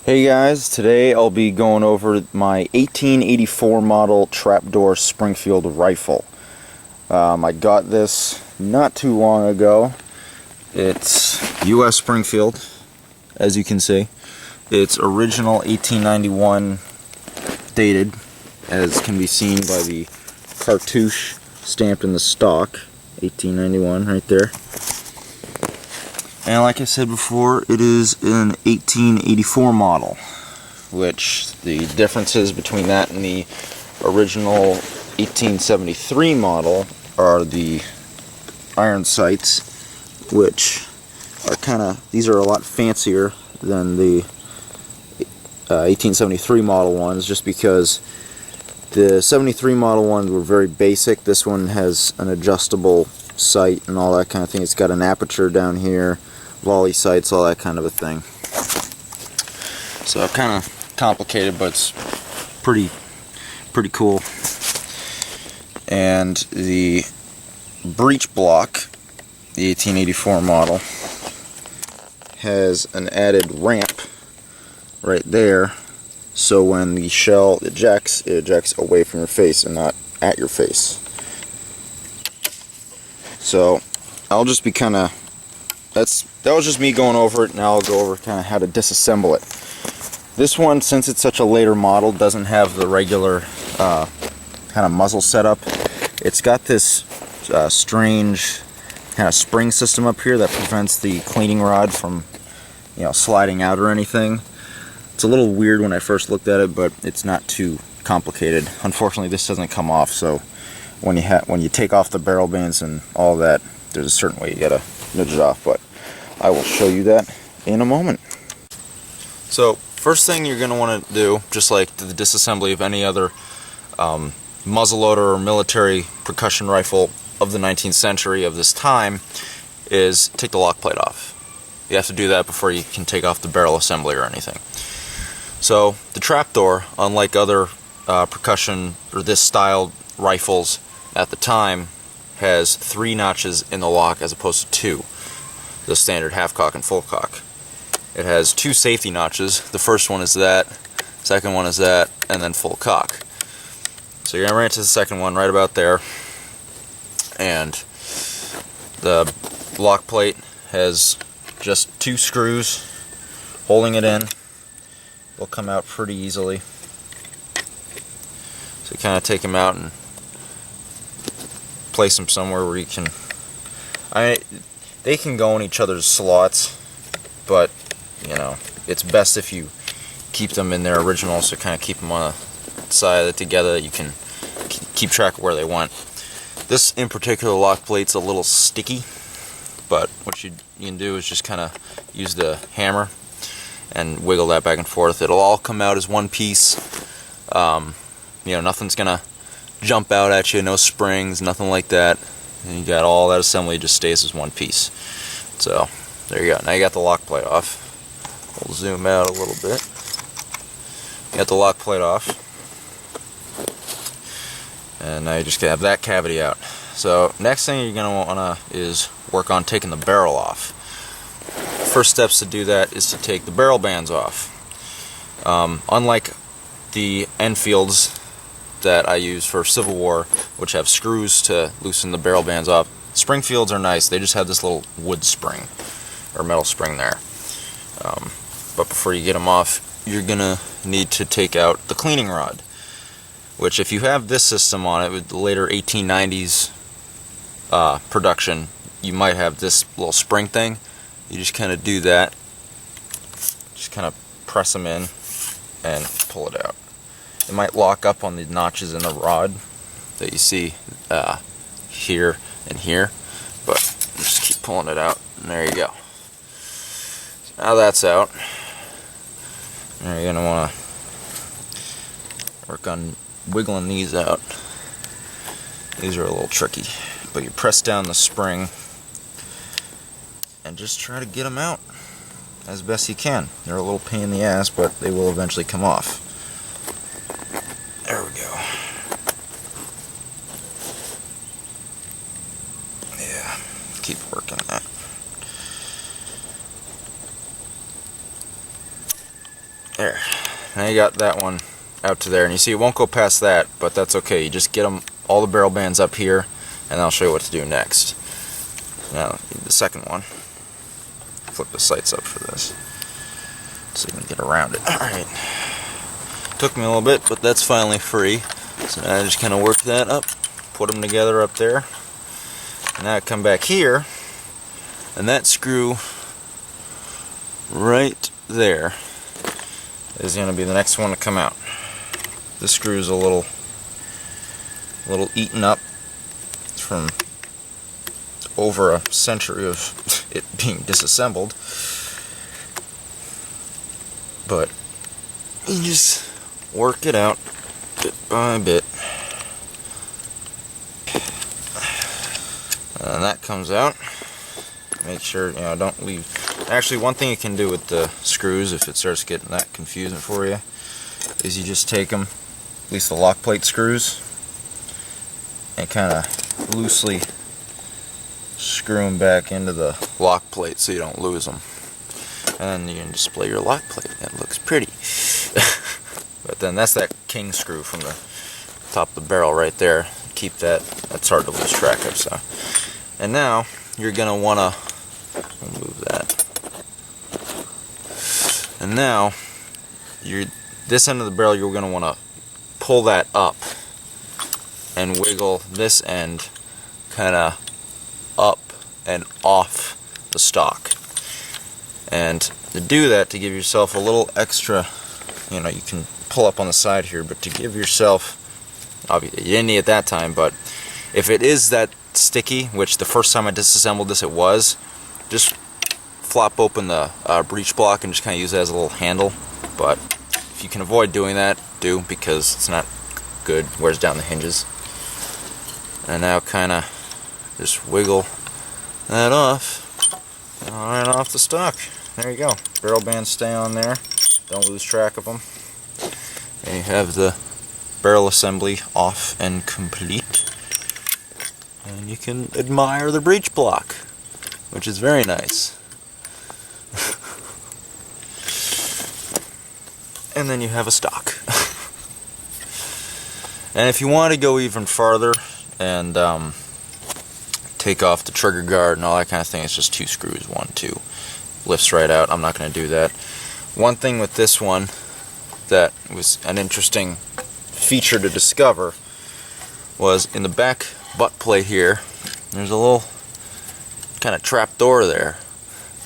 Hey guys, today I'll be going over my 1884 model Trapdoor Springfield Rifle. I got this not too long ago. It's US Springfield, as you can see. It's original 1891 dated, as can be seen by the cartouche stamped in the stock. 1891 right there. And like I said before, it is an 1884 model, which the differences between that and the original 1873 model are the iron sights, which are these are a lot fancier than the 1873 model ones, just because the 73 model ones were very basic. This one has an adjustable sight and all that kind of thing. It's got an aperture down here, volley sights, all that kind of a thing. So kind of complicated, but it's pretty cool. And the breech block, the 1884 model, has an added ramp right there, so when the shell ejects, it ejects away from your face and not at your face. So I'll just be that was just me going over it. Now I'll go over kind of how to disassemble it. This one, since it's such a later model, doesn't have the regular kind of muzzle setup. It's got this strange kind of spring system up here that prevents the cleaning rod from, sliding out or anything. It's a little weird when I first looked at it, but it's not too complicated. Unfortunately, this doesn't come off, so when you take off the barrel bands and all that, there's a certain way you gotta nudge it off, but I will show you that in a moment. So first thing you're going to want to do, just like the disassembly of any other muzzleloader or military percussion rifle of the 19th century of this time, is take the lock plate off. You have to do that before you can take off the barrel assembly or anything. So the Trapdoor, unlike other percussion or this style rifles at the time, has 3 notches in the lock as opposed to 2, the standard half cock and full cock. It has 2 safety notches. The first one is that, second one is that, and then full cock. So you're going to run into the second one right about there, and the lock plate has just 2 screws holding it in. They'll come out pretty easily. So you kind of take them out and place them somewhere where you can. They can go in each other's slots, but it's best if you keep them in their original. So kind of keep them on the side of it together. You can keep track of where they went. This in particular lock plate's a little sticky, but what you can do is just kind of use the hammer and wiggle that back and forth. It'll all come out as one piece. Nothing's gonna jump out at you, no springs, nothing like that. And you got all that assembly, just stays as one piece. So there you go. Now you got the lock plate off. We'll zoom out a little bit. You got the lock plate off, and now you just have that cavity out. So next thing you're gonna wanna is work on taking the barrel off. First steps to do that is to take the barrel bands off. Unlike the Enfields that I use for Civil War, which have screws to loosen the barrel bands off, Springfields are nice. They just have this little wood spring or metal spring there. But before you get them off, you're gonna need to take out the cleaning rod, which, if you have this system on it with the later 1890s production, you might have this little spring thing. You just kind of do that, just kind of press them in and pull it out. It might lock up on the notches in the rod that you see here and here, but just keep pulling it out, and there you go. So now that's out. Now you're going to want to work on wiggling these out. These are a little tricky, but you press down the spring and just try to get them out as best you can. They're a little pain in the ass, but they will eventually come off. There we go. Yeah, keep working that. There. Now you got that one out to there, and you see it won't go past that, but that's okay. You just get them, all the barrel bands up here, and I'll show you what to do next. Now, the second one. Flip the sights up for this, so you can get around it. Alright. Took me a little bit, but that's finally free. So now I just kind of work that up, put them together up there. And now I come back here, and that screw right there is going to be the next one to come out. This screw is a little eaten up. It's from over a century of it being disassembled. But you just work it out bit by bit. And that comes out. Make sure, you know, don't leave. Actually, one thing you can do with the screws, if it starts getting that confusing for you, is you just take them, at least the lock plate screws, and kind of loosely screw them back into the lock plate so you don't lose them. And then you can display your lock plate. It looks pretty. But then that's that king screw from the top of the barrel right there. Keep that. That's hard to lose track of. So, and now you're gonna wanna move that. And now this end of the barrel, you're gonna wanna pull that up and wiggle this end kind of up and off the stock. And to do that, to give yourself a little extra, you know, you can pull up on the side here, but to give yourself, obviously you didn't need it that time, but if it is that sticky, which the first time I disassembled this it was, just flop open the breech block and just kind of use it as a little handle. But if you can avoid doing that, do, because it's not good, wears down the hinges. And now kind of just wiggle that off, right off the stock. There you go. Barrel bands stay on there. Don't lose track of them. And you have the barrel assembly off and complete. And you can admire the breech block, which is very nice. And then you have a stock. And if you want to go even farther and take off the trigger guard and all that kind of thing, it's just 2 screws, 1, 2. Lifts right out. I'm not going to do that. One thing with this one that was an interesting feature to discover was in the back butt plate here, there's a little kind of trapdoor there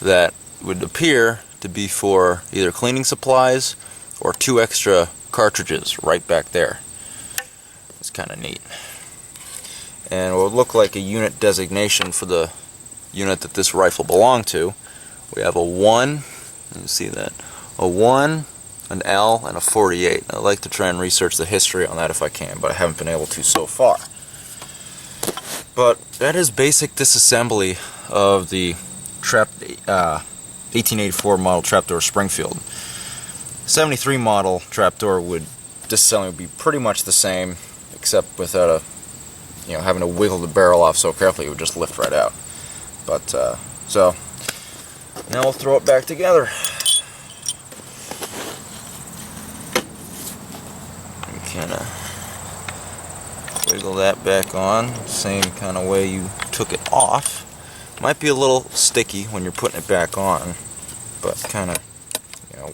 that would appear to be for either cleaning supplies or 2 extra cartridges right back there. It's kind of neat. And it would look like a unit designation for the unit that this rifle belonged to. We have a 1, you see that, a 1, an L, and a 48. I'd like to try and research the history on that if I can, but I haven't been able to so far. But that is basic disassembly of the 1884 model Trapdoor Springfield. 73 model Trapdoor disassembly would be pretty much the same, except without having to wiggle the barrel off so carefully, it would just lift right out. But so now we'll throw it back together. Kind of wiggle that back on, same kind of way you took it off. Might be a little sticky when you're putting it back on, but kind of,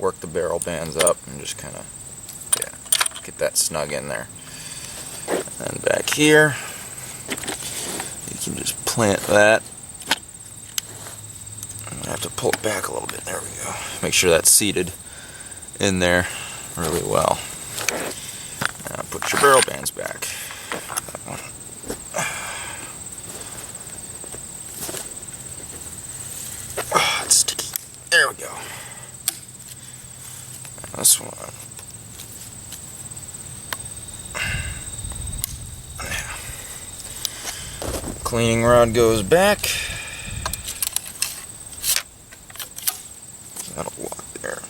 work the barrel bands up and just kind of, get that snug in there. And back here, you can just plant that. I'm gonna have to pull it back a little bit. There we go. Make sure that's seated in there really well. Now put your barrel bands back. That one. Oh, it's sticky. There we go. Now this one. Cleaning rod goes back. That'll lock there.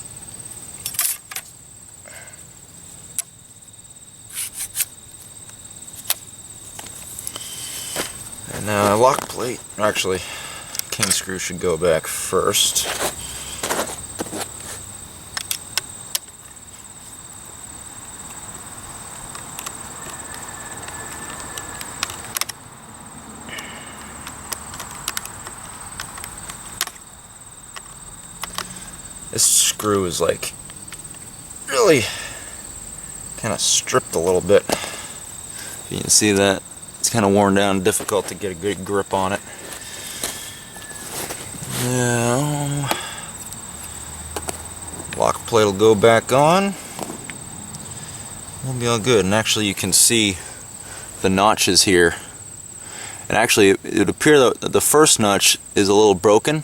And now lock plate. Actually, king screw should go back first. screw is like really kind of stripped a little bit. You can see that it's kind of worn down, difficult to get a good grip on it. Now, lock plate will go back on. We'll be all good. And actually, you can see the notches here. And actually, it would appear that the first notch is a little broken,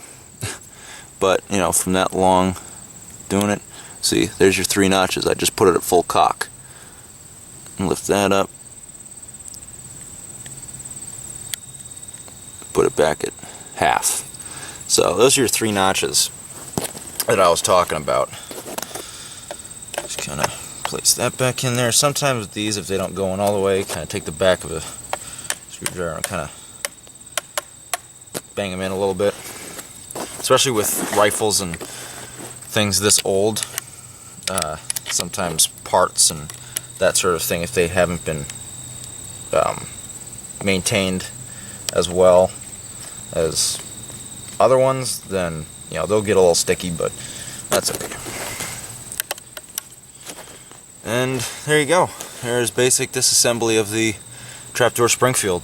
but you know, from that long doing it, see, there's your 3 notches. I just put it at full cock. And lift that up. Put it back at half. So those are your 3 notches that I was talking about. Just kind of place that back in there. Sometimes with these, if they don't go in all the way, kind of take the back of a screwdriver and kind of bang them in a little bit. Especially with rifles and things this old, sometimes parts and that sort of thing, if they haven't been maintained as well as other ones, then you know they'll get a little sticky, but that's okay. And there you go. There's basic disassembly of the Trapdoor Springfield.